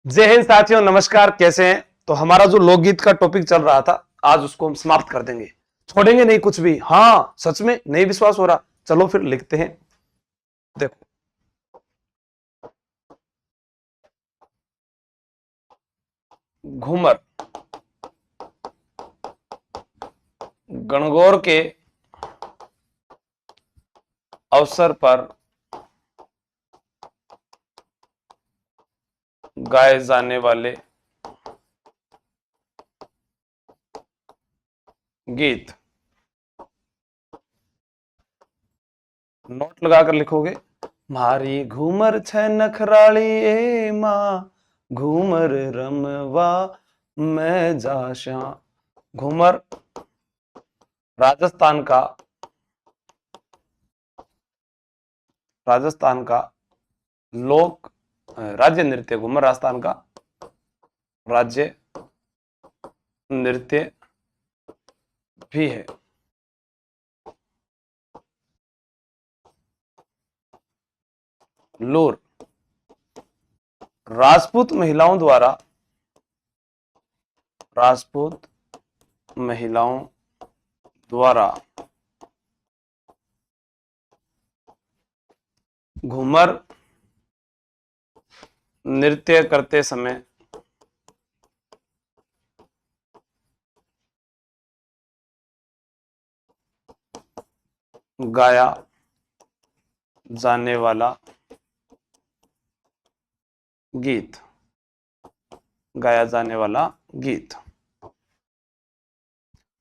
जय हिंद साथियों, नमस्कार। कैसे हैं? तो हमारा जो लोकगीत का टॉपिक चल रहा था, आज उसको हम समाप्त कर देंगे। छोड़ेंगे नहीं कुछ भी। हाँ, सच में नहीं विश्वास हो रहा? चलो फिर लिखते हैं। देखो, घूमर गणगौर के अवसर पर गाए जाने वाले गीत। नोट लगाकर लिखोगे। मारी घूमर छ नखराली ए माँ, घूमर रमवा मैं जाशा। घूमर राजस्थान का लोक राज्य नृत्य। घूमर राजस्थान का राज्य नृत्य भी है। लोर राजपूत महिलाओं द्वारा घूमर नृत्य करते समय गाया जाने वाला गीत।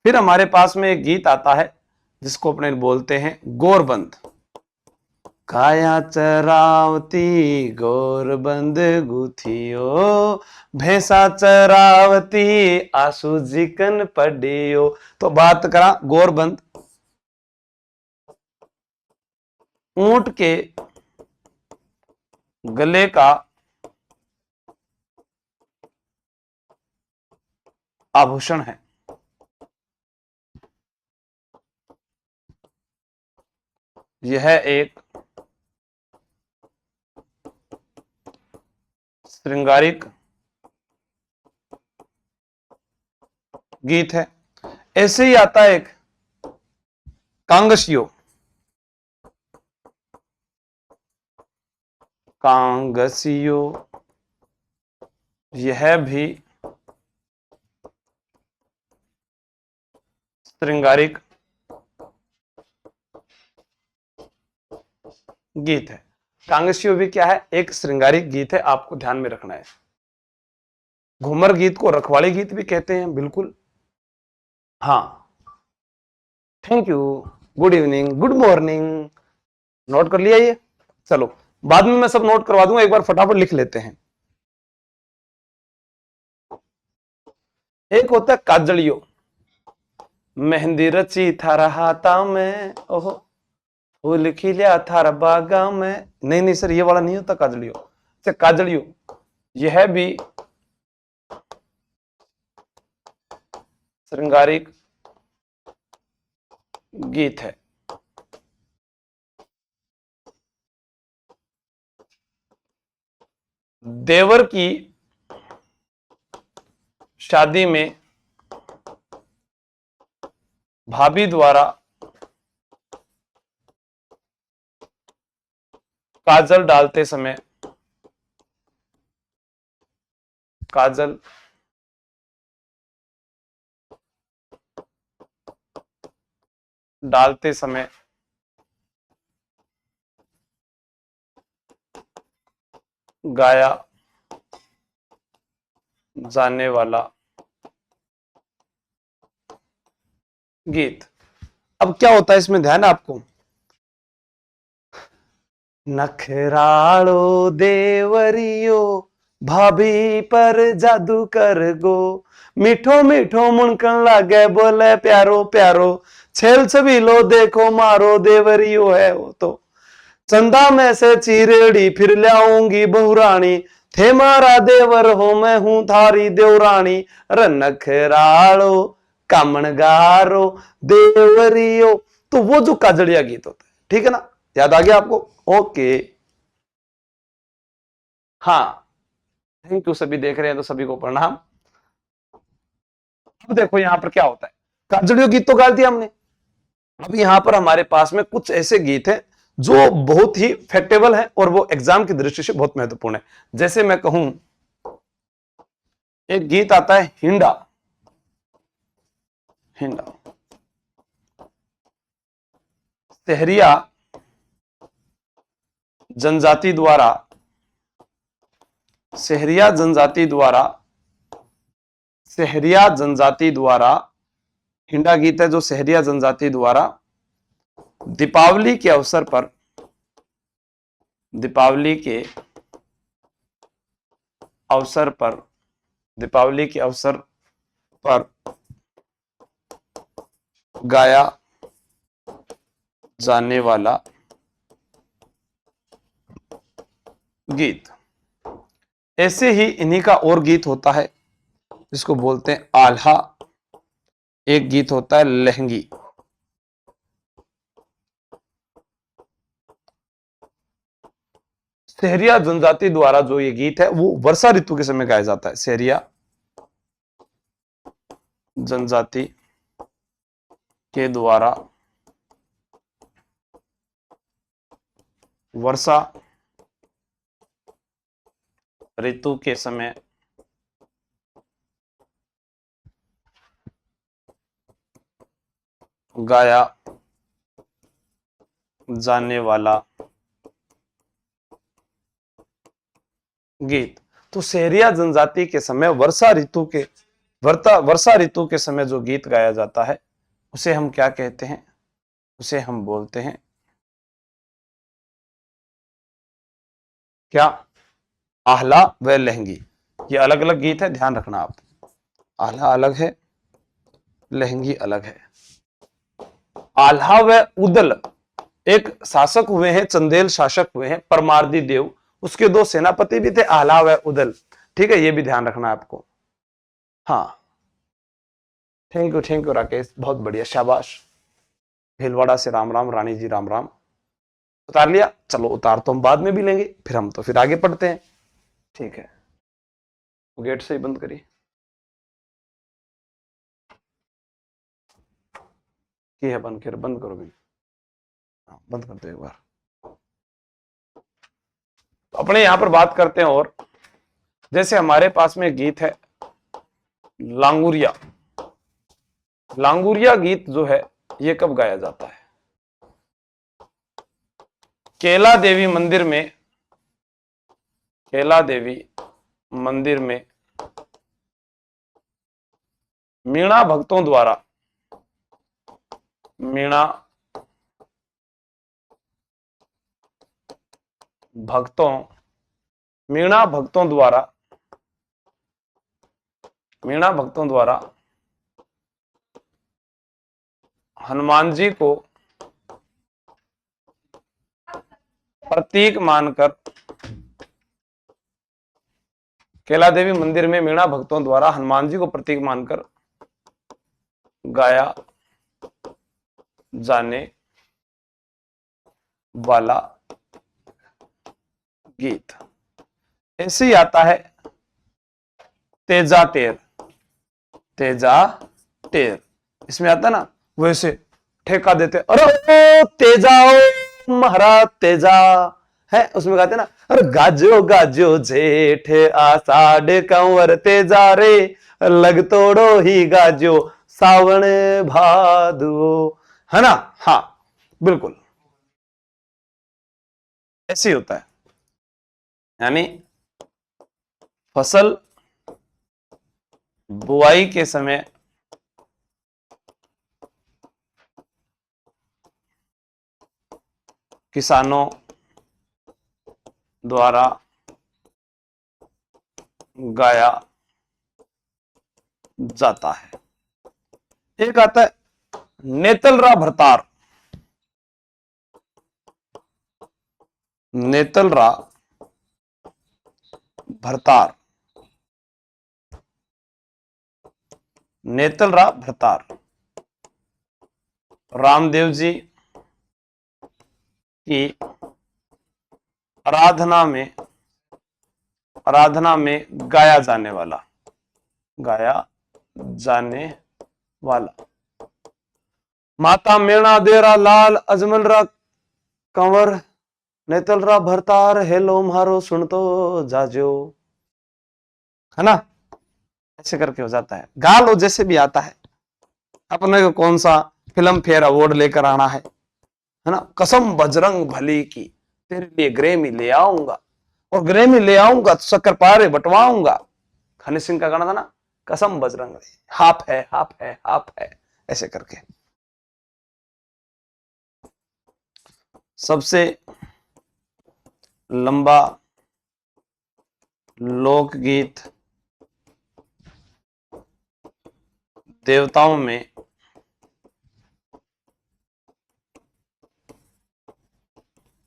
फिर हमारे पास में एक गीत आता है जिसको अपने बोलते हैं गोरबंद। काया चरावती गोरबंद गुथियो, भैंसा चरावती आंसू जिकन पड़ियो। तो बात करा गोरबंद। ऊंट के गले का आभूषण है। यह एक श्रृंगारिक गीत है। ऐसे ही आता है एक कांगसियो। यह भी श्रृंगारिक गीत है। कांगसियो भी क्या है? एक श्रृंगारिक गीत है। आपको ध्यान में रखना है। घूमर गीत को रखवाली गीत भी कहते हैं। बिल्कुल, हाँ। Thank you, good evening, good morning. Note कर लिया ये? चलो, बाद में मैं सब नोट करवा दूंगा, एक बार फटाफट लिख लेते हैं। एक होता है काजलियो। मेहंदी रची थारा हाथा में, ओहो फूल खिलिया थारा बागा में। नहीं नहीं सर, ये वाला नहीं होता काजलियो। अच्छा, काजलियो यह भी श्रृंगारिक गीत है। देवर की शादी में भाभी द्वारा काजल डालते समय गाया जाने वाला गीत। अब क्या होता है इसमें, ध्यान है आपको। नखरालो देवरियो भाभी पर जादू कर गो, मीठो मीठो मुनकन लागे बोले प्यारो प्यारो, छेल छबीलो देखो मारो देवरियो है वो तो। चंदा में से चीरेड़ी फिर लाऊंगी बहुरानी, थे मारा देवर हो मैं हूं थारी देवरानी। अरे नखरालो कामणगारो देवरियो। तो वो जो काजड़िया गीत होता है, ठीक है ना? याद आ गया आपको? ओके, हाँ। थैंक यू, सभी देख रहे हैं तो सभी को प्रणाम। अब देखो यहां पर क्या होता है, काजड़ियों गीत तो गा दिया हमने। अब यहां पर हमारे पास में कुछ ऐसे गीत हैं जो बहुत ही फैक्टेबल है और वो एग्जाम की दृष्टि से बहुत महत्वपूर्ण है। जैसे मैं कहूं, एक गीत आता है हिंडा। हिंडा सहरिया जनजाति द्वारा, सहरिया जनजाति द्वारा, सहरिया जनजाति द्वारा, हिंडा गीत है जो सहरिया जनजाति द्वारा दीपावली के अवसर पर, दीपावली के अवसर पर, दीपावली के अवसर पर गाया जाने वाला गीत। ऐसे ही इन्हीं का और गीत होता है जिसको बोलते हैं आल्हा। एक गीत होता है लहंगी। सहरिया जनजाति द्वारा जो ये गीत है वो वर्षा ऋतु के समय गाया जाता है। सहरिया जनजाति के द्वारा वर्षा ऋतु के समय गाया जाने वाला गीत। तो सहरिया जनजाति के समय वर्षा ऋतु के वर्षा ऋतु के समय जो गीत गाया जाता है उसे हम क्या कहते हैं? उसे हम बोलते हैं क्या? आहला व लहंगी। ये अलग अलग गीत है, ध्यान रखना आप। आल्हा अलग है, लहंगी अलग है। आल्हा व उदल एक शासक हुए हैं, चंदेल शासक हुए हैं, परमार्दी देव, उसके दो सेनापति भी थे, आल्हा व उदल। ठीक है, ये भी ध्यान रखना आपको। हाँ, थैंक यू राकेश, बहुत बढ़िया, शाबाश। भीलवाड़ा से राम राम, रानी जी राम राम। उतार लिया? चलो उतार तो हम बाद में भी लेंगे, फिर हम तो फिर आगे पढ़ते हैं। ठीक है, गेट से ही बंद करिए। की है बंद, फिर बंद करो भी। हाँ, बंद कर दो एक बार। तो अपने यहां पर बात करते हैं। और जैसे हमारे पास में गीत है लांगुरिया। लांगुरिया गीत जो है ये कब गाया जाता है? केला देवी मंदिर में, केला देवी मंदिर में मीणा भक्तों द्वारा, मीणा भक्तों, मीणा भक्तों द्वारा, मीणा भक्तों द्वारा हनुमान जी को प्रतीक मानकर, केला देवी मंदिर में मीणा भक्तों द्वारा हनुमान जी को प्रतीक मानकर गाया जाने वाला गीत। ऐसे ही आता है तेजा टेर। तेजा टेर इसमें आता ना, वैसे ठेका देते, अरे तेजा ओ महाराज तेजा है, उसमें गाते ना, अरे गाजो गाजो जेठ आषाढ़ कंवर तेजा रे, लग तोड़ो ही गाजो सावन भादो, है ना? हाँ बिल्कुल ऐसे ही होता है। यानी फसल बुआई के समय किसानों द्वारा गाया जाता है। एक आता है नेतलरा भरतार। नेतलरा भरतार, नेतलरा भरतार रामदेव जी की आराधना में आराधना में गाया जाने वाला, गाया जाने वाला। माता मेणा देरा लाल अजमल रा कंवर नेतल रा भरतार हेलो मारो सुन तो जाजो, है ना। ऐसे करके हो जाता है। गा लो जैसे भी आता है। अपने को कौन सा फिल्म फेयर अवार्ड लेकर आना है ना। कसम बजरंग भली की तेरे लिए ग्रेमी ले आऊंगा, और ग्रेमी ले आऊंगा तो शक्कर पारे बंटवाऊंगा। हनी सिंह का गाना था ना, कसम बजरंग, हाफ है हाफ है हाफ है, ऐसे करके। सबसे लंबा लोकगीत देवताओं में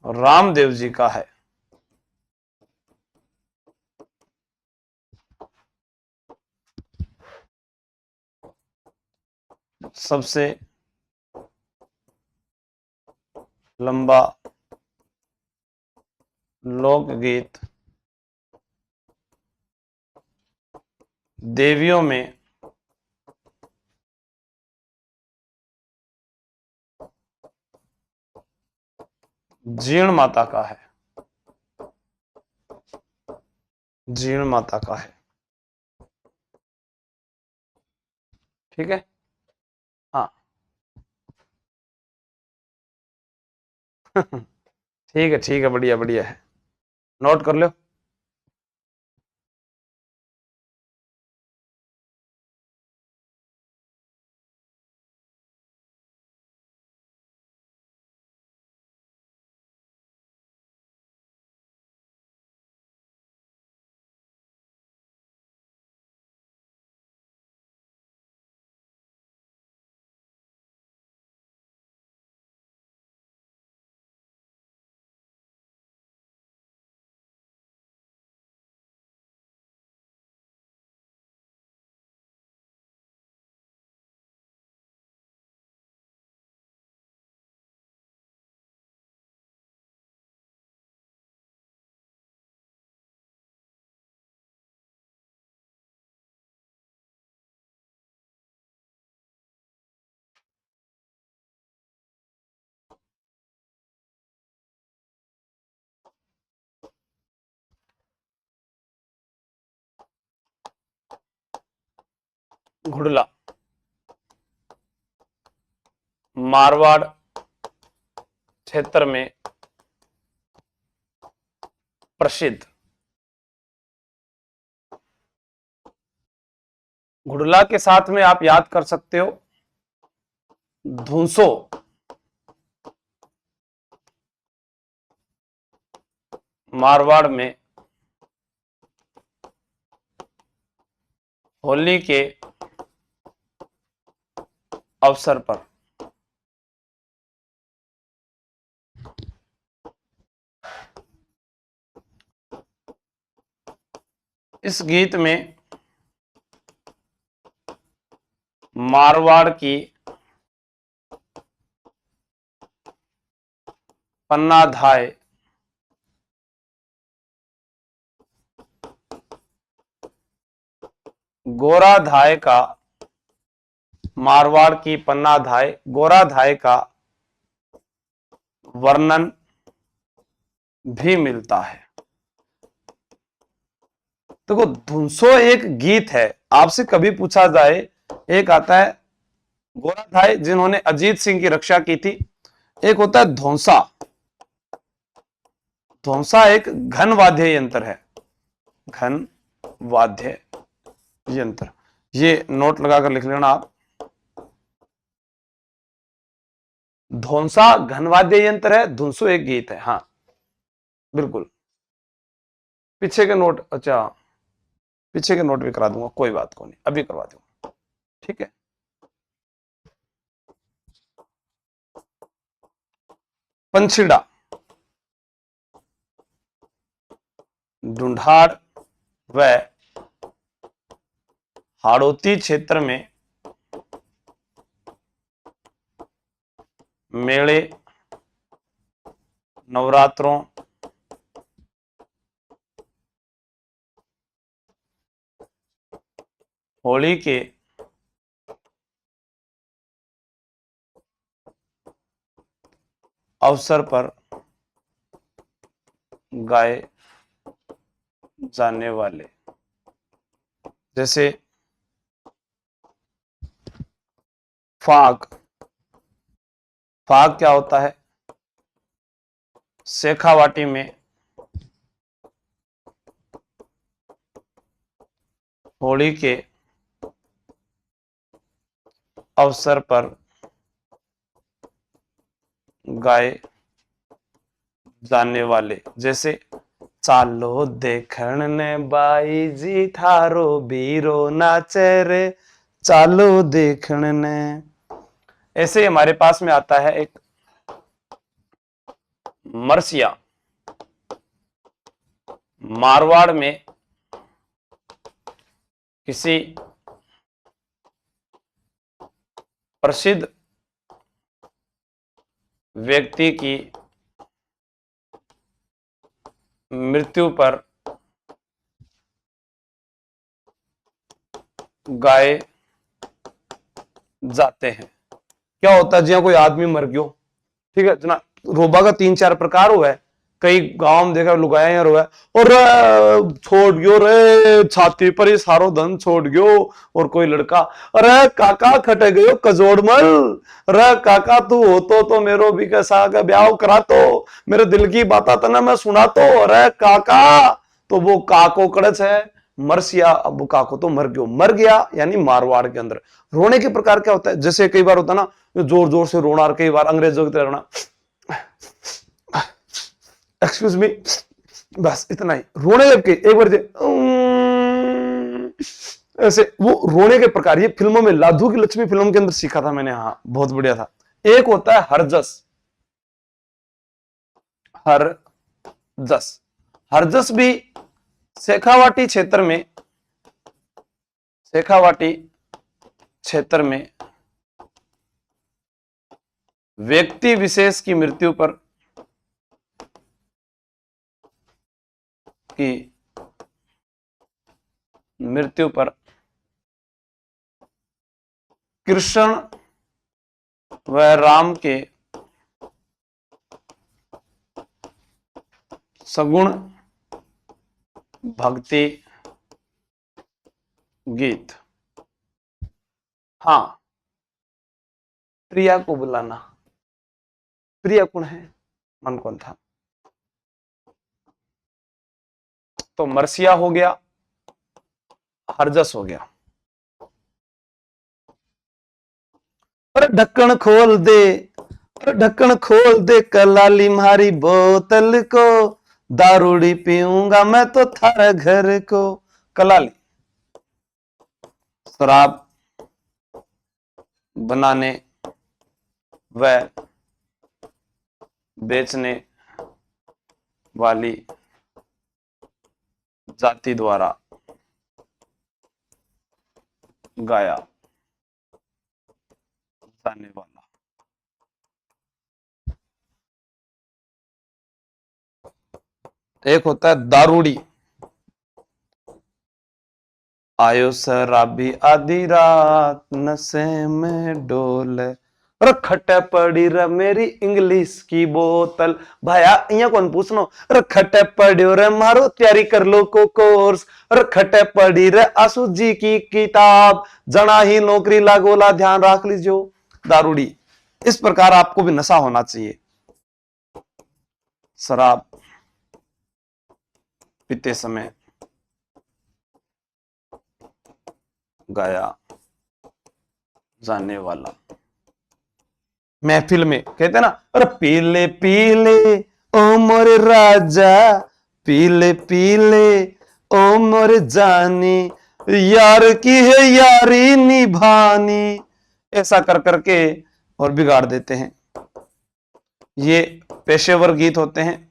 रामदेव जी का है। सबसे लंबा लोकगीत देवियों में जीण माता का है, जीण माता का है। ठीक है, हाँ। ठीक है ठीक है, बढ़िया बढ़िया है, नोट कर लो। घुड़ला मारवाड़ क्षेत्र में प्रसिद्ध। घुड़ला के साथ में आप याद कर सकते हो धुंसो, मारवाड़ में होली के अवसर पर इस गीत में मारवाड़ की पन्ना धाय गोरा धाय का, मारवाड़ की पन्ना धाय गोरा धाय का वर्णन भी मिलता है। देखो धुंसो एक गीत है, आपसे कभी पूछा जाए, एक आता है गोरा धाय जिन्होंने अजीत सिंह की रक्षा की थी, एक होता है धौंसा। धौंसा एक घन वाद्य यंत्र है, घन वाद्य यंत्र। ये नोट लगाकर लिख लेना आप। धौंसा घनवाद्य यंत्र है, धुंसो एक गीत है। हाँ बिल्कुल, पीछे के नोट, अच्छा पीछे के नोट भी करा दूंगा, कोई बात को नहीं, अभी करवा दूंगा। ठीक है, पंछीड़ा ढूंढाड़ व हाड़ौती क्षेत्र में मेले, नवरात्रों होली के अवसर पर गाए जाने वाले, जैसे फाग। फाग क्या होता है? शेखावाटी में होली के अवसर पर गाए जाने वाले, जैसे चालो देखण ने बाई जी थारो बीरो नाचे रे, चालो देखण ने। ऐसे हमारे पास में आता है एक मरसिया। मारवाड़ में किसी प्रसिद्ध व्यक्ति की मृत्यु पर गाए जाते हैं। क्या होता है, जिया कोई आदमी मर गयो, ठीक है जना, रोबा का 3-4 प्रकार हुआ है। कई गांव में देखा लुगाया यार हुआ है, और छोड़ गयो रे छाती पर ही सारो धन छोड़ गयो। और कोई लड़का, अरे काका खटे गयो कजोड़मल, अरे काका तू हो तो मेरो भी कैसा का ब्याह करा, तो मेरे दिल की बात तना मैं सुना तो, अरे काका। तो वो काको कड़च है मरसिया। अब काको तो मर गया यानी मारवाड़ के अंदर रोने के प्रकार क्या होता है, जैसे कई बार होता है ना जोर जोर से रोना, और कई बार अंग्रेजों की तरह रोना, एक्सक्यूज मी, बस इतना ही रोने। जबकि एक बार ऐसे वो रोने के प्रकार, ये फिल्मों में लाधू की लक्ष्मी फिल्म के अंदर सीखा था मैंने, हाँ बहुत बढ़िया था। एक होता है हरजस। हरजस, हरजस भी शेखावाटी क्षेत्र में, शेखावाटी क्षेत्र में व्यक्ति विशेष की मृत्यु पर की मृत्यु पर कृष्ण व राम के सगुण भक्ति गीत। हाँ, प्रिया को बुलाना। प्रिया कौन है? मन कौन था? तो मरसिया हो गया, हरजस हो गया। अरे ढक्कन खोल दे, ढक्कन खोल दे कलाली मारी बोतल को, दारूड़ी पीऊंगा मैं तो थारा घर को। कलाली शराब बनाने व बेचने वाली जाति द्वारा गाया जाने वाला। एक होता है दारूड़ी। आयो शराबी आधी रात नशे में डोल, रखटे पड़ी रे मेरी इंग्लिश की बोतल। भाया इया कौन पूछनो, रखटे पड़ियो रे मारो तैयारी कर लो को कोर्स, रखटे पड़ी रे आसू जी की किताब, जना ही नौकरी लागोला ध्यान रख लीजियो। दारूड़ी। इस प्रकार आपको भी नशा होना चाहिए। शराब पीते समय गाया जाने वाला। महफिल में कहते ना, अरे पीले पीले ओ मोरे राजा, पीले पीले ओ मोरे जानी, यार की है यारी निभानी। ऐसा कर करके और बिगाड़ देते हैं। ये पेशेवर गीत होते हैं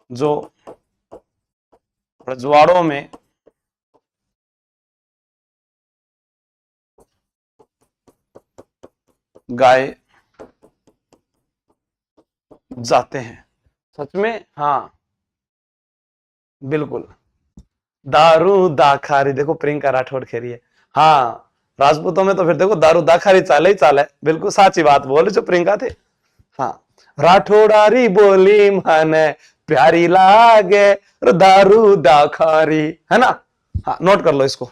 जो रजवाड़ों में गाए जाते हैं। सच में, हाँ बिल्कुल। दारू दाखारी, देखो प्रियंका राठौड़ खेरी है। हाँ, राजपूतों में तो फिर देखो दारू दाखारी चाले ही चाले, बिल्कुल साची बात बोले जो प्रियंका थे। हाँ, राठौड़ारी बोली माने प्यारी लागे, दारू दाखारी, है ना। हाँ, नोट कर लो इसको।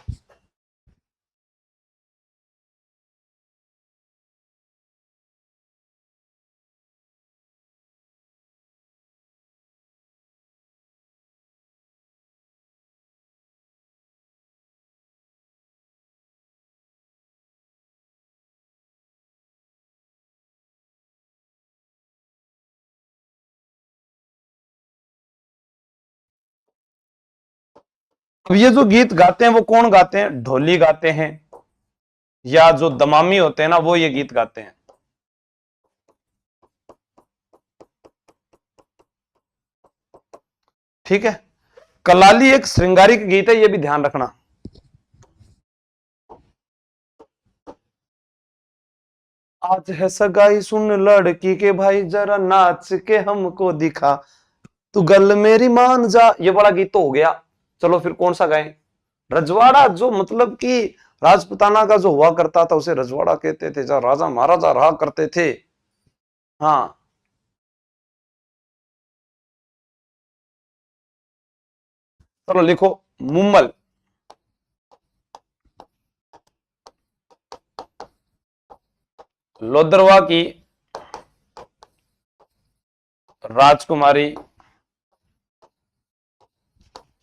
अब ये जो गीत गाते हैं वो कौन गाते हैं? ढोली गाते हैं, या जो दमामी होते हैं ना वो ये गीत गाते हैं। ठीक है। कलाली एक श्रृंगारिक गीत है, ये भी ध्यान रखना। आज है सगाई सुन लड़की के भाई, जरा नाच के हमको दिखा, तू गल मेरी मान जा, ये बड़ा गीत तो हो गया। चलो फिर कौन सा गाएं? रजवाड़ा, जो मतलब कि राजपुताना का जो हुआ करता था उसे रजवाड़ा कहते थे, जहाँ राजा महाराजा रहा करते थे। हाँ, चलो लिखो। मुम्मल। लोदरवा की राजकुमारी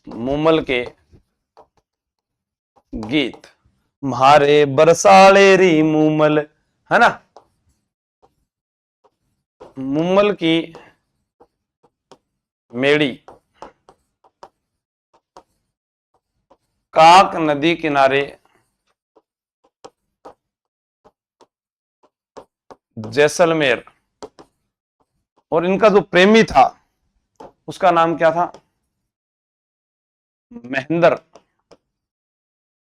मुम्मल के गीत। म्हारे बरसाले री मुम्मल, है ना। मुम्मल की मेड़ी काक नदी किनारे जैसलमेर। और इनका जो प्रेमी था उसका नाम क्या था? महेंद्र।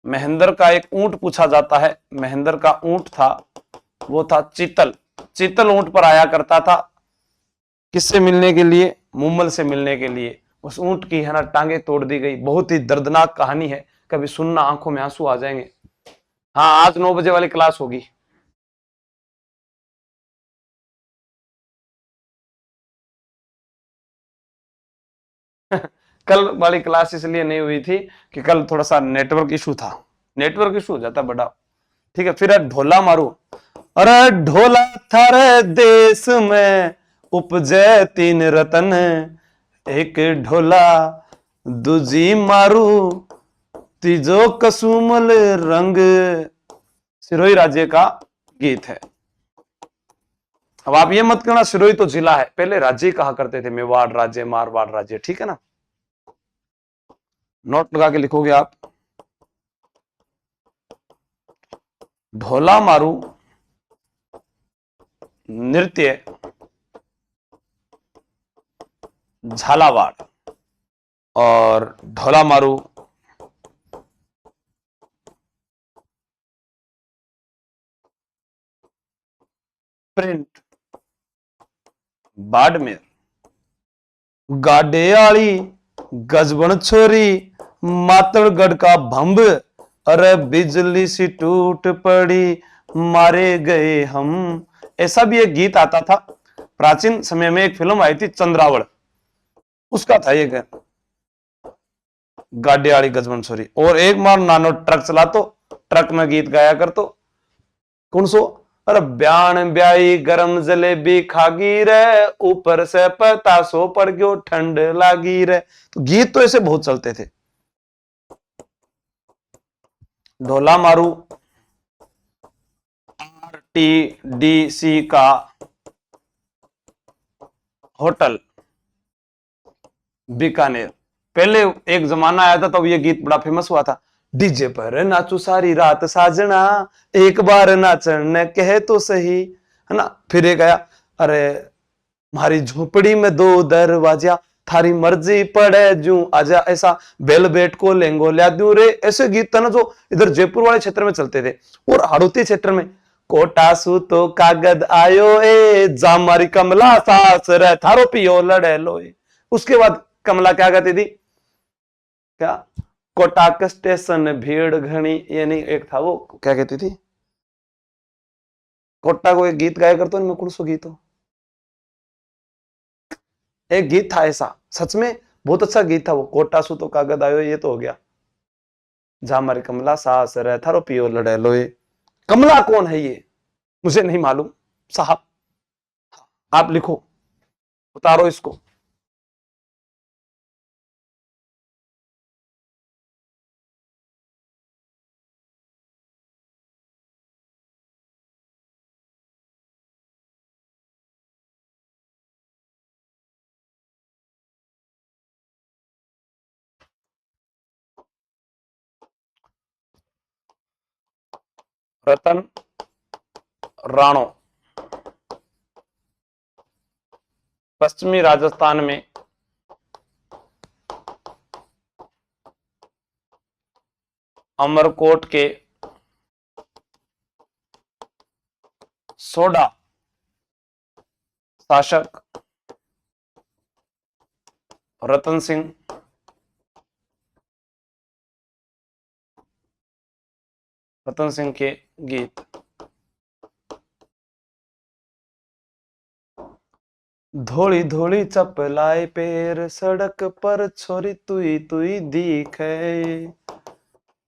महेंद्र का एक ऊंट पूछा जाता है, महेंद्र का ऊंट था वो था चीतल। चीतल ऊंट पर आया करता था, किससे मिलने के लिए? मुम्मल से मिलने के लिए। उस ऊंट की है ना टांगे तोड़ दी गई, बहुत ही दर्दनाक कहानी है, कभी सुनना, आंखों में आंसू आ जाएंगे। हाँ, आज 9 बजे वाली क्लास होगी। कल वाली क्लास इसलिए नहीं हुई थी कि कल थोड़ा सा नेटवर्क इशू था, नेटवर्क इशू हो जाता बड़ा। ठीक है, फिर ढोला मारू। अरे ढोला थारे देश में उपजे तीन रतन, एक ढोला दूजी मारू, तीजो कसुमल रंग। सिरोही राज्य का गीत है। अब आप ये मत कहना सिरोही तो जिला है, पहले राज्य कहा करते थे, मेवाड़ राज्य, मारवाड़ राज्य, ठीक है ना। नोट लगा के लिखोगे आप। ढोला मारू नृत्य झालावाड़, और ढोला मारू प्रिंट बाड़मेर। गाडे आली गजबन छोरी मातड़गढ़ का भंब, अरे बिजली सी टूट पड़ी मारे गए हम। ऐसा भी एक गीत आता था प्राचीन समय में, एक फिल्म आई थी चंद्रावल, उसका था ये गाना, गाडे आली गजबन छोरी। और एक बार नानो ट्रक चला तो ट्रक में गीत गाया कर तो कौन सो? अरे ब्यान ब्याई गरम जलेबी खागी रे, ऊपर से पतासो पड़ गयो ठंड लागी रे। तो गीत तो ऐसे बहुत चलते थे। ढोला मारू RTDC का होटल बीकानेर। पहले एक जमाना आया था तब ये गीत बड़ा फेमस हुआ था। डीजे पर नाचू सारी रात साजना, एक बार नाचन कहे तो सही, है ना। फिर एक आया, अरे हमारी झोपड़ी में दो दरवाजा, थारी मर्जी पड़े जू आजा, ऐसा बेल बेट को लेंगो ल्या दू रे। ऐसे गीत था ना जो इधर जयपुर वाले क्षेत्र में चलते थे। और हाड़ौती क्षेत्र में कोटा सू तो कागद आयो ए, जामारी कमला सास रे थारो पियो लड़े लोए। उसके बाद कमला क्या कहती थी? क्या? कोटाक स्टेशन भीड़ घनी, ये नहीं, एक था वो, क्या कहती थी, कोटा को एक गीत गाया करतो, मैं कौन सो गीत हो, एक गीत था ऐसा, सच में बहुत अच्छा गीत था वो, कोटा सु तो कागज आयो, ये तो हो गया, जा मारी कमला सास रे थारो पियो लड़े लोए। कमला कौन है ये, मुझे नहीं मालूम साहब, आप लिखो, उतारो इसको। रतन राणो पश्चिमी राजस्थान में अमरकोट के सोडा शासक रतन सिंह के गीत। धोली धोली चपलाए पैर सड़क पर छोरी तुई तुई दिखे,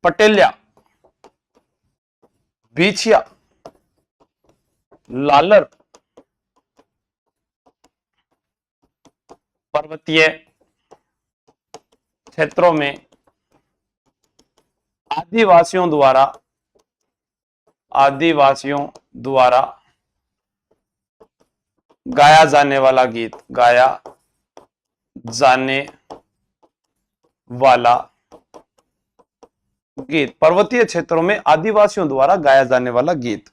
पटेलिया, बीछिया, लालर, पर्वतीय क्षेत्रों में आदिवासियों द्वारा गाया जाने वाला गीत, गाया जाने वाला गीत, पर्वतीय क्षेत्रों में आदिवासियों द्वारा गाया जाने वाला गीत।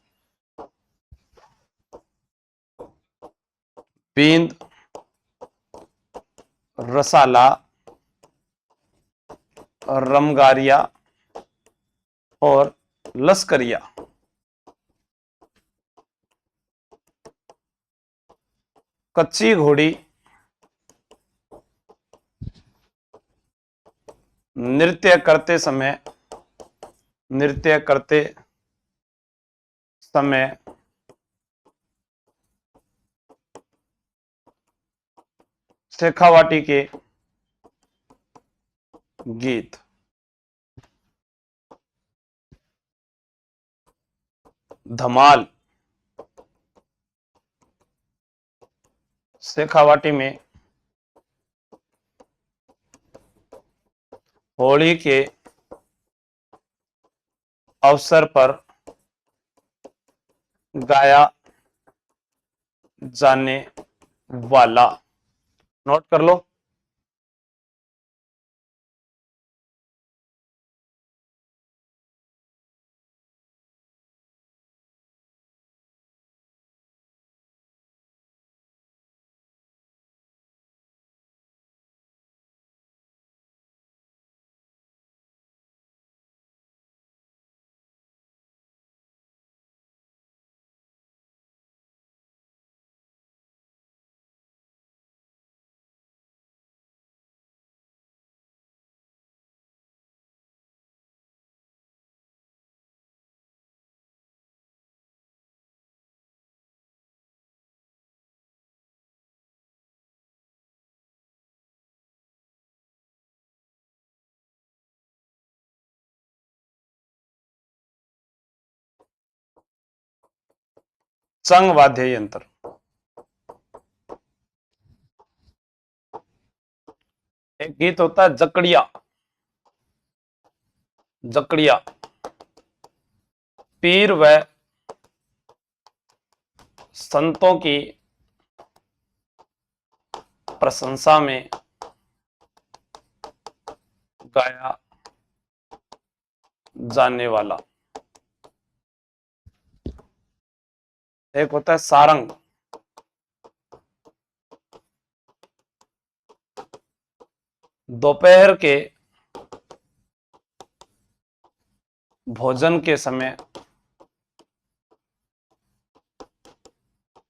बींद, रसाला, रमगारिया और लश्करिया। कच्ची घोड़ी नृत्य करते समय शेखावाटी के गीत। धमाल, शेखावाटी में होली के अवसर पर गाया जाने वाला, नोट कर लो, संघ वाद्य यंत्र। एक गीत होता है जकड़िया, जकड़िया पीर व संतों की प्रशंसा में गाया जाने वाला। एक होता है सारंग, दोपहर के भोजन के समय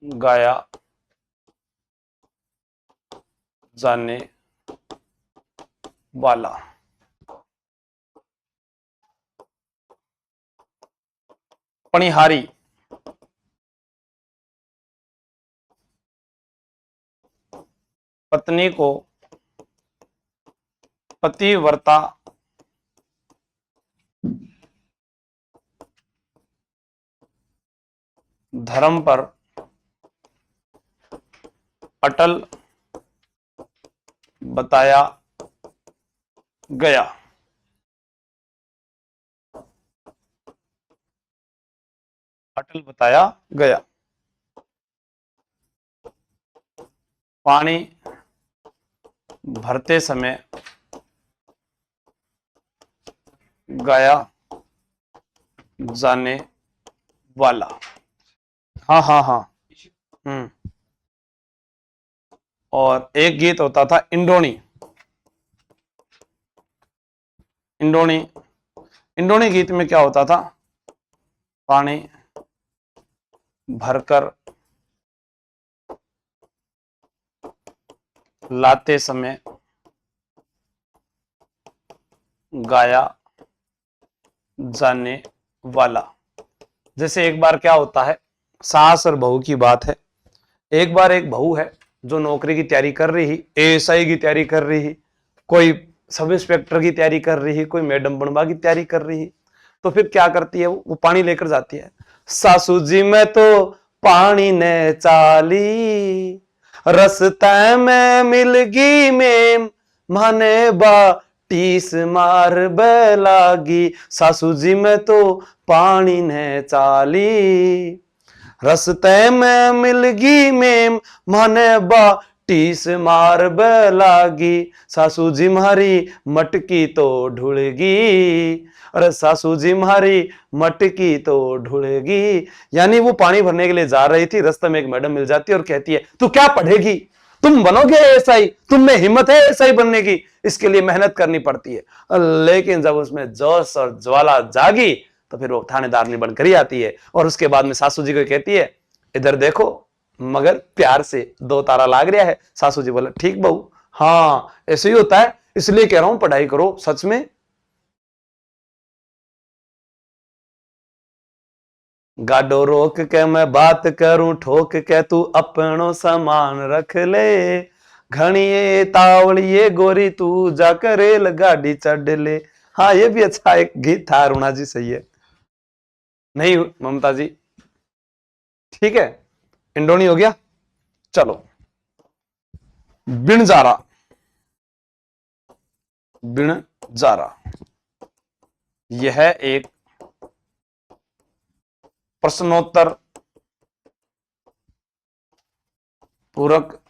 गाया जाने वाला। पणिहारी, पत्नी को पतिव्रता धर्म पर अटल बताया गया। अटल बताया गया। पानी भरते समय गाया जाने वाला। हाँ हाँ हाँ। और एक गीत होता था इंडोनी। इंडोनी, इंडोनी गीत में क्या होता था? पानी भरकर लाते समय गाया जाने वाला। जैसे एक बार क्या होता है, सास और बहू की बात है। एक बार एक बहू है जो नौकरी की तैयारी कर रही, एएसआई की तैयारी कर रही, कोई सब इंस्पेक्टर की तैयारी कर रही, कोई मैडम बनवा की तैयारी कर रही। तो फिर क्या करती है, वो पानी लेकर जाती है। सासू जी मैं तो पानी ने चाली, रस्ते में मिलगी में माने बा टीस मार बेलागी। सासू जी मैं तो पानी ने चाली, रस्ते में मिलगी में माने बा टीस मार बेलागी। सासू जी मारी मटकी तो ढुलगी, अरे सासू जी मारी मटकी तो ढुलगी। यानी वो पानी भरने के लिए जा रही थी, रास्ते में एक मैडम मिल जाती है और कहती है तू क्या पढ़ेगी, तुम बनोगे एएसआई, तुम में हिम्मत है एएसआई बनने की, इसके लिए मेहनत करनी पड़ती है। लेकिन जब उसमें जोश और ज्वाला जागी तो फिर वो थानेदारनी बनकर ही आती है। और उसके बाद में सासू जी को कहती है इधर देखो, मगर प्यार से 2 तारा लाग रहा है। सासू जी बोले ठीक बहू, हाँ ऐसे ही होता है, इसलिए कह रहा हूं पढ़ाई करो सच में। गाडो रोक के मैं बात करूं, ठोक के तू अपनो सामान रख ले, घणिये तावड़िए गोरी तू जाकर रेल गाड़ी चढ़ ले। हाँ ये भी अच्छा एक गीत था, अरुणा जी सही है। नहीं ममता जी, ठीक है, इंडोनी हो गया। चलो, बिनजारा, बिनजारा यह एक प्रश्नोत्तर पूरक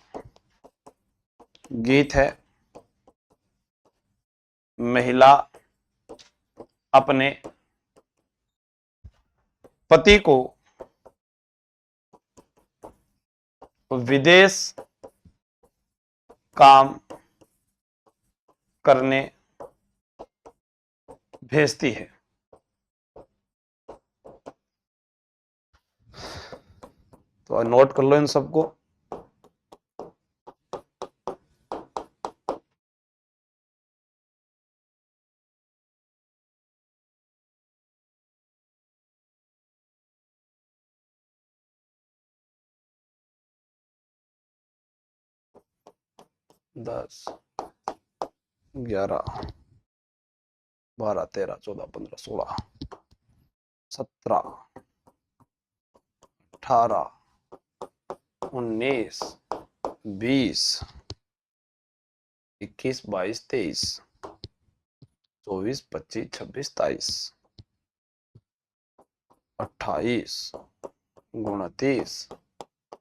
गीत है। महिला अपने पति को विदेश काम करने भेजती है। तो नोट कर लो इन सबको। दस, 11, 12, 13, 14, 15, 16, 17, 18, 19, 20, 21, 22, 23, 24, 25, 26, 27, 28, 29,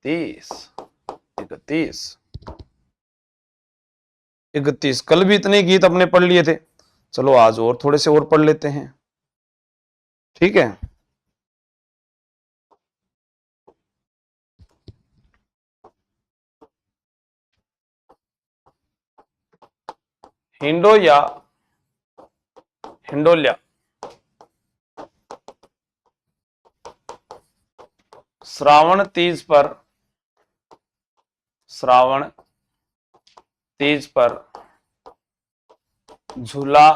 30, 31, 31। कल भी इतने गीत अपने पढ़ लिए थे, चलो आज और थोड़े से और पढ़ लेते हैं, ठीक है। हिंडो या हिंडोल्या श्रावण तीज पर, श्रावण तीज पर झूला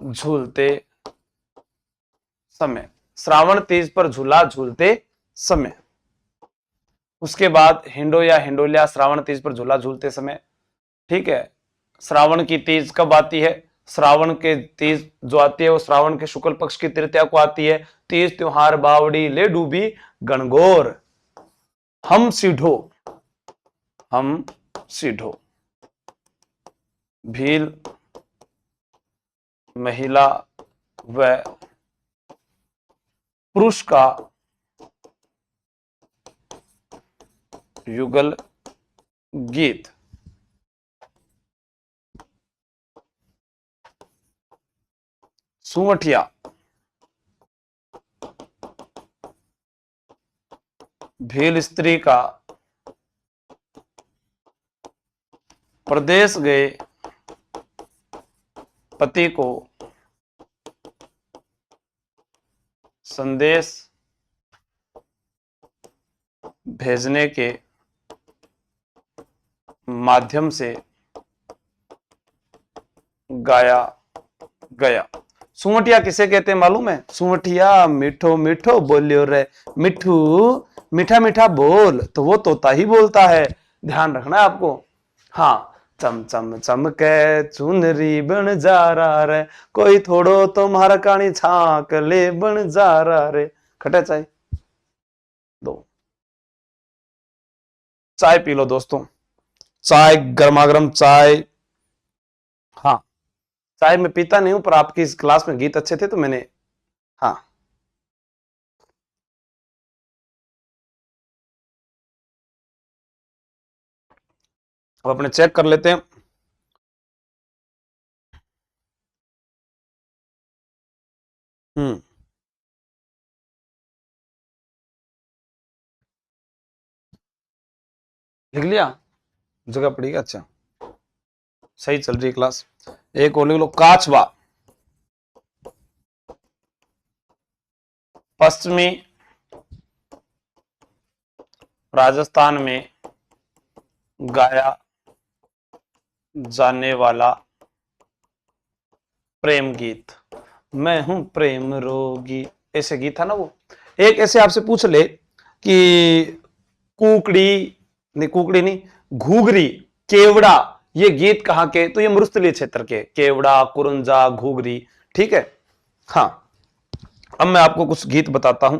झूलते समय, श्रावण तीज पर झूला झूलते समय। उसके बाद हिंडो या हिंडोलिया, श्रावण तीज पर झूला झूलते समय। ठीक है, श्रावण की तीज कब आती है? श्रावण के तीज जो आती है वो श्रावण के शुक्ल पक्ष की तृतीया को आती है। तीज त्योहार बावड़ी ले डूबी गणगौर, हम सीढ़ो, हम सीढ़ो, भील महिला व पुरुष का युगल गीत। सुवठिया, भील स्त्री का प्रदेश गए पति को संदेश भेजने के माध्यम से गाया गया। सुवटिया किसे कहते हैं मालूम है? सुवटिया मीठो मीठो बोलियो रे, मिठू मीठा मीठा बोल, तो वो तोता ही बोलता है, ध्यान रखना है आपको। हाँ, चम चम चमके चुनरी बन जा रहा रे, कोई थोड़ो तुम्हारा कानी छाक ले बन जा रहा रे। खटे चाय दो, चाय पी लो दोस्तों, चाय गर्मा गर्म चाय। हाँ, चाय मैं पीता नहीं हूं, पर आपकी इस क्लास में गीत अच्छे थे तो मैंने, हाँ। अब अपने चेक कर लेते हैं। लिख लिया, जगह पड़ेगा। अच्छा, सही चल रही है क्लास। एक और लिख लो, काचवा, पश्चिमी राजस्थान में गाया जाने वाला प्रेम गीत। मैं हूं प्रेम रोगी, ऐसे गीत था ना वो। एक ऐसे आपसे पूछ ले कि कुकड़ी नहीं, कुकड़ी नहीं, घूगरी, केवड़ा, ये गीत कहां के? तो ये मरुस्थलीय क्षेत्र के, केवड़ा, कुरंजा, घूगरी। ठीक है, हाँ। अब मैं आपको कुछ गीत बताता हूं,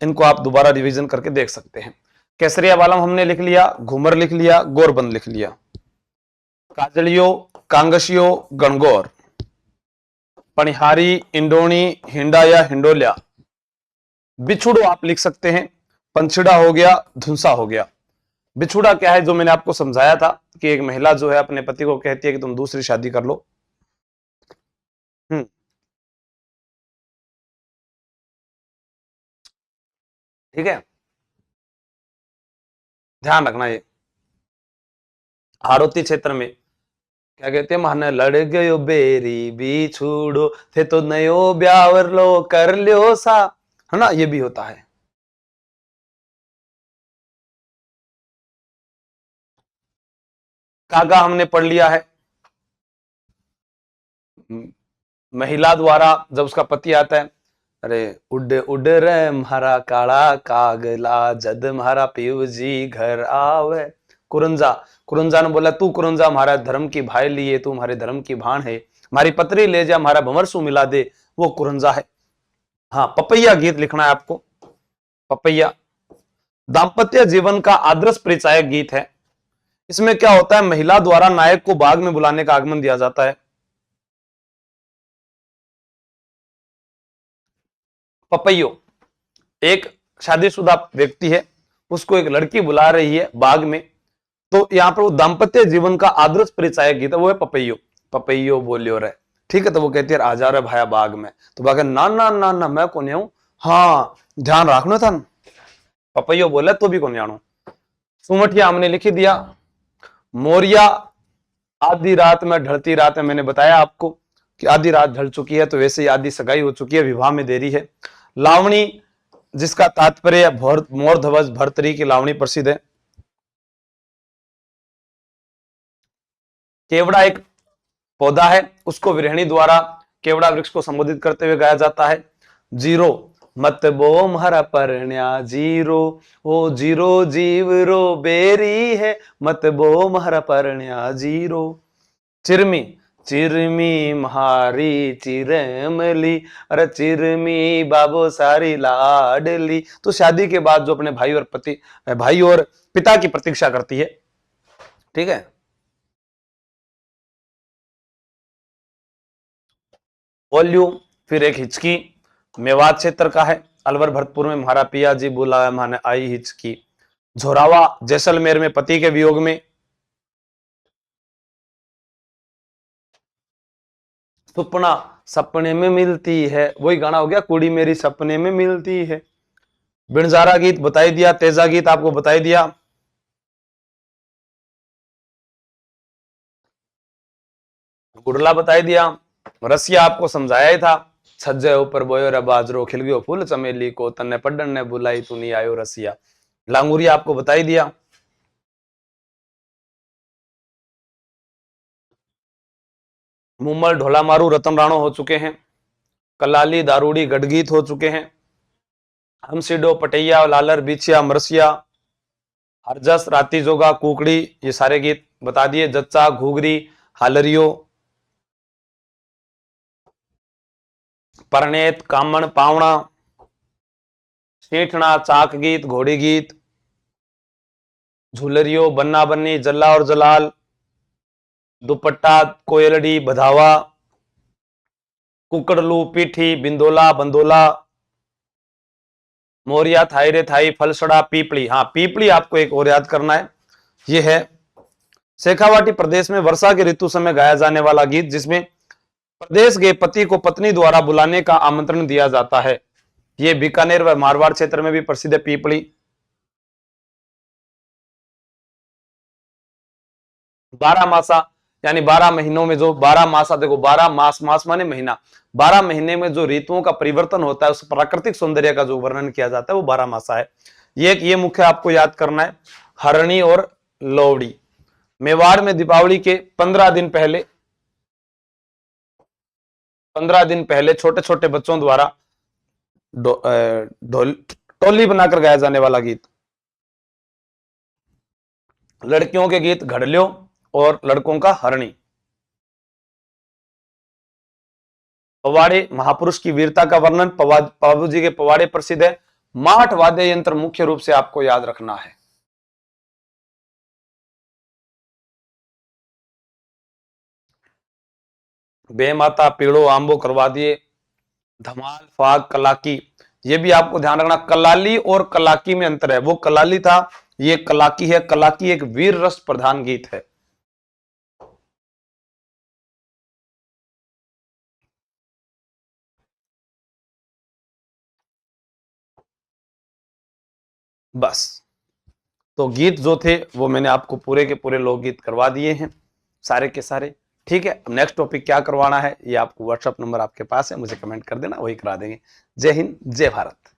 इनको आप दोबारा रिवीजन करके देख सकते हैं। केसरिया वालम हमने लिख लिया, घूमर लिख लिया, गोरबंद लिख लिया, काजलियो, कांगशियो, गणगौर, पनिहारी, इंडोनी, हिंडा या हिंडोलिया, बिछुड़ो आप लिख सकते हैं, पंछड़ा हो गया, धुंसा हो गया। बिछुड़ा क्या है, जो मैंने आपको समझाया था कि एक महिला जो है अपने पति को कहती है कि तुम दूसरी शादी कर लो। ठीक है, ध्यान रखना। ये हाड़ौती क्षेत्र में क्या कहते हैं, माने लड़ गयो बेरी बिछुड़ो थे तो नयो ब्यावर लो कर लियो सा, है ना, ये भी होता है। कागा हमने पढ़ लिया है, महिला द्वारा जब उसका पति आता है, अरे उड़ उड़ रे म्हारा काला कागला जद म्हारा पीव जी घर आवे। कुरंजा, कुरंजा ने बोला तू कुरंजा हमारा धर्म की भाई लिए, तू हमारे धर्म की भाण है, हमारी पत्री ले जा, हमारा भंवरसू मिला दे, वो कुरंजा है। हाँ, पपैया गीत लिखना है आपको, पपैया दाम्पत्य जीवन का आदर्श परिचायक गीत है। इसमें क्या होता है, महिला द्वारा नायक को बाग में बुलाने का आगमन दिया जाता है। पपैयो, एक शादीशुदा व्यक्ति है, उसको एक लड़की बुला रही है बाग में, तो यहां पर वो दाम्पत्य जीवन का आदर्श परिचायक गीत है, वो है पपैयो। पपैयो बोलियो रे, ठीक है, तो वो कहती है आ जा रहे भाया बाग में, तो बाग ना ना ना ना मैं कौन हूं, हाँ ध्यान रखना था। पपैयो बोले तो भी कौन जानो। सुमठिया हमने लिखी दिया, मोरिया, आधी रात में ढलती रात में, मैंने बताया आपको कि आधी रात ढल चुकी है, तो वैसे ही आधी सगाई हो चुकी है, विवाह में देरी है। लावणी, जिसका तात्पर्य मोर ध्वज भरतरी की लावणी प्रसिद्ध है। केवड़ा एक पौधा है, उसको विरहणी द्वारा केवड़ा वृक्ष को संबोधित करते हुए गाया जाता है। जीरो मत बो म्हारा परण्या जीरो, ओ जीरो जीव रो बेरी है, मत बो म्हारा परण्या जीरो। चिरमी चिरमी म्हारी चिरमली, अरे चिरमी बाबो सारी लाडली। तो शादी के बाद जो अपने भाई और पिता की प्रतीक्षा करती है, ठीक है। ओल्यू, फिर एक हिचकी, मेवात क्षेत्र का है। अलवर भरतपुर में म्हारा पिया जी बुलाया माने आई हिचकी। झोरावा, जैसलमेर में पति के वियोग में। सुपना, सपने में मिलती है, वही गाना हो गया, कुड़ी मेरी सपने में मिलती है। बिनजारा गीत बताई दिया, तेजा गीत आपको बताई दिया। गुड़ला बताई दिया, रसिया आपको समझाया ही था। छज्जे ऊपर बोयो रे बाजरो, खिल गयो फूल चमेली को, तन्ने पढ़न ने बुलाई तू नहीं आयो रसिया। लांगुरिया आपको बताई दिया। मुमल, ढोला मारू, रतन राणो हो चुके हैं। कलाली, दारूड़ी, गढ़गीत हो चुके हैं। हमसिडो, पटैया, लालर, बिछिया, मरसिया, हरजस, राती जोगा, कुकड़ी, ये सारे गीत बता दिए। जच्चा, घुघरी, हालरियो, परनेत, कामण, पावणा, सेठना, चाक गीत, घोड़ी गीत, झूलरियो, बन्ना बन्नी, जल्ला और जलाल, दुपट्टा, कोयलड़ी, बधावा, कुकड़लू, पीठी, बिंदोला, बंदोला, मोरिया, थाई रे थाई, फलसड़ा, पीपली। हाँ, पीपली आपको एक और याद करना है, ये है शेखावाटी प्रदेश में वर्षा के ऋतु समय गाया जाने वाला गीत, जिसमें प्रदेश के पति को पत्नी द्वारा बुलाने का आमंत्रण दिया जाता है। ये बीकानेर व मारवाड़ क्षेत्र में भी प्रसिद्ध है पीपली। 12 मासा, यानी 12 महीनों में जो 12 मासा, देखो 12 मास माने महीना, 12 महीने में जो ऋतुओं का परिवर्तन होता है, उस प्राकृतिक सौंदर्य का जो वर्णन किया जाता है, वो 12 मासा है। ये मुख्य आपको याद करना है। हरणी और लोहड़ी, मेवाड़ में दीपावली के 15 दिन पहले, 15 दिन पहले छोटे छोटे बच्चों द्वारा टोली बनाकर गाया जाने वाला गीत। लड़कियों के गीत घड़लियों और लड़कों का हरणी। पवाड़े, महापुरुष की वीरता का वर्णन, बाबू जी के पवाड़े प्रसिद्ध है। माठ वाद्य यंत्र मुख्य रूप से आपको याद रखना है। बेमाता, पीड़ो, आंबो करवा दिए, धमाल, फाग, कलाकी, ये भी आपको ध्यान रखना। कलाली और कलाकी में अंतर है, वो कलाली था, ये कलाकी है। कलाकी एक वीर रस प्रधान गीत है। बस, तो गीत जो थे वो मैंने आपको पूरे के पूरे लोकगीत करवा दिए हैं, सारे के सारे। ठीक है, अब नेक्स्ट टॉपिक क्या करवाना है, ये आपको व्हाट्सएप नंबर आपके पास है, मुझे कमेंट कर देना, वही करा देंगे। जय हिंद, जय भारत।